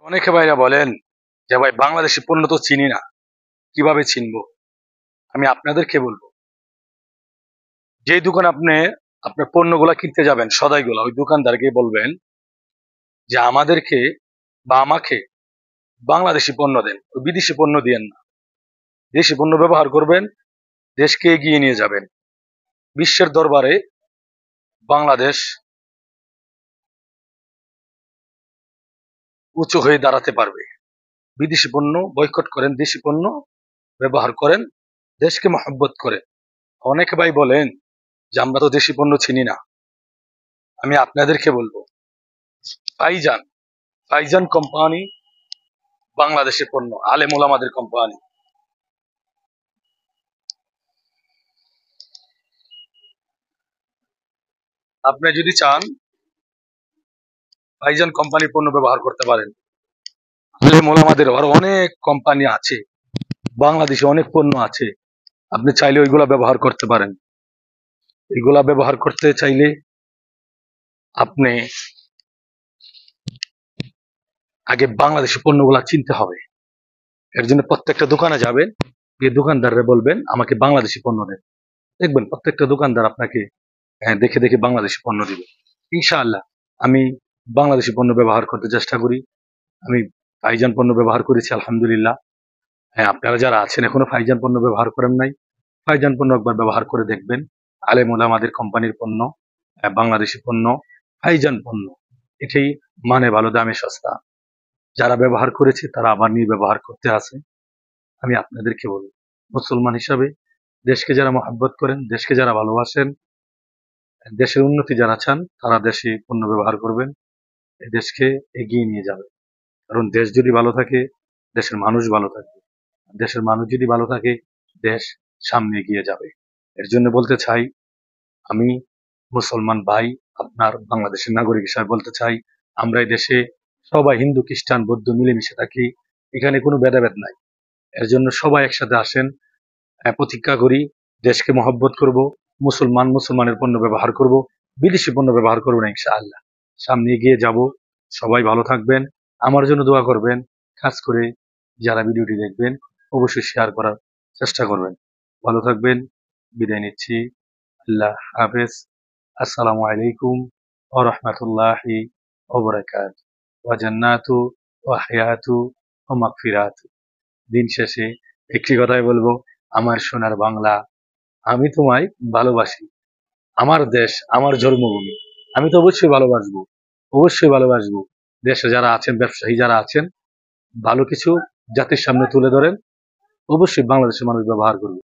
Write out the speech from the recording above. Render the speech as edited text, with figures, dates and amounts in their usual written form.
অনেকে ভাইরা বলেন যে ভাই বাংলাদেশি পণ্য তো চিনি না, কিভাবে চিনবো? আমি আপনাদেরকে বলবো, যে দোকান আপনি আপনার পণ্যগুলা কিনতে যাবেন, সদাইগুলা, ওই দোকানদারকে বলবেন যে আমাদেরকে বা আমাকে বাংলাদেশি পণ্য দেন, ওই বিদেশি পণ্য দিয়েন না। দেশি পণ্য ব্যবহার করবেন, দেশকে এগিয়ে নিয়ে যাবেন। বিশ্বের দরবারে বাংলাদেশ উঁচু হয়ে দাঁড়াতে পারবে। বিদেশি পণ্য বয়কট করেন, দেশি পণ্য ব্যবহার করেন, দেশকে মহব্বত করেন। অনেকে ভাই বলেন যে আমরা তো দেশি পণ্য চিনি না। আমি আপনাদেরকে বলবো, ফাইজান ফাইজান কোম্পানি বাংলাদেশের পণ্য, আলেম ওলামাদের কোম্পানি। আপনি যদি চান ফাইজান কোম্পানির পণ্য ব্যবহার করতে পারেন। আলেম ওলামাদের আরো অনেক কোম্পানি আছে, বাংলাদেশে অনেক পণ্য আছে, আপনি চাইলে ওইগুলা ব্যবহার করতে পারেন। এগুলা ব্যবহার করতে চাইলে আপনি আগে বাংলাদেশি পণ্যগুলা চিনতে হবে। এর জন্য প্রত্যেকটা দোকানে যাবেন, গিয়ে দোকানদাররা বলবেন আমাকে বাংলাদেশি পণ্য দেন। দেখবেন প্রত্যেকটা দোকানদার আপনাকে দেখে দেখে বাংলাদেশি পণ্য দিবে। ইনশাআল্লাহ আমি বাংলাদেশি পণ্য ব্যবহার করতে চেষ্টা করি। আমি ফাইজান পণ্য ব্যবহার করেছি আলহামদুলিল্লাহ। হ্যাঁ, আপনারা যারা আছেন এখনো ফাইজান পণ্য ব্যবহার করেন নাই, ফাইজান পণ্য একবার ব্যবহার করে দেখবেন। আলেম ওলামাদের কোম্পানির পণ্য, বাংলাদেশি পণ্য, ফাইজান পণ্য, এটাই মানে ভালো, দামে সস্তা। যারা ব্যবহার করেছে তারা আবার নিয়ে ব্যবহার করতে আছে। আমি আপনাদেরকে বলবো, মুসলমান হিসাবে দেশকে যারা মহব্বত করেন, দেশকে যারা ভালোবাসেন, দেশের উন্নতি যারা চান, তারা দেশি পণ্য ব্যবহার করবেন, এই দেশকে এগিয়ে নিয়ে যাবে। কারণ দেশ যদি ভালো থাকে, দেশের মানুষ ভালো থাকবে। দেশের মানুষ যদি ভালো থাকে, দেশ সামনে এগিয়ে যাবে। এর জন্য বলতে চাই, আমি মুসলমান ভাই, আপনার বাংলাদেশের নাগরিক হিসাবে বলতে চাই, আমরা এই দেশে সবাই হিন্দু খ্রিস্টান বৌদ্ধ মিলেমিশে থাকি, এখানে কোনো ভেদাভেদ নাই। এর জন্য সবাই একসাথে আসেন, প্রতিজ্ঞা করি দেশকে মহব্বত করব, মুসলমানের পণ্য ব্যবহার করব, বিদেশি পণ্য ব্যবহার করবো না ইনশাআল্লাহ। সামনে এগিয়ে যাব। সবাই ভালো থাকবেন, আমার জন্য দোয়া করবেন। খাস করে যারা ভিডিওটি দেখবেন অবশ্যই শেয়ার করার চেষ্টা করবেন। ভালো থাকবেন, বিদায় নিচ্ছি। আল্লাহ হাফেজ। আসসালামু আলাইকুম ওয়া রাহমাতুল্লাহি ওয়া বারাকাতুহু ওয়া জান্নাতু ওয়া হায়াতু ওয়া মাগফিরাতু। দিন শেষে একটি কথাই বলবো, আমার সোনার বাংলা, আমি তোমায় ভালোবাসি। আমার দেশ, আমার জন্মভূমি, আমি তো অবশ্যই ভালোবাসবো, অবশ্যই ভালোবাসবো। দেশে যারা আছেন, ব্যবসায়ী যারা আছেন, ভালো কিছু জাতির সামনে তুলে ধরেন, অবশ্যই বাংলাদেশের মানুষ ব্যবহার করবে।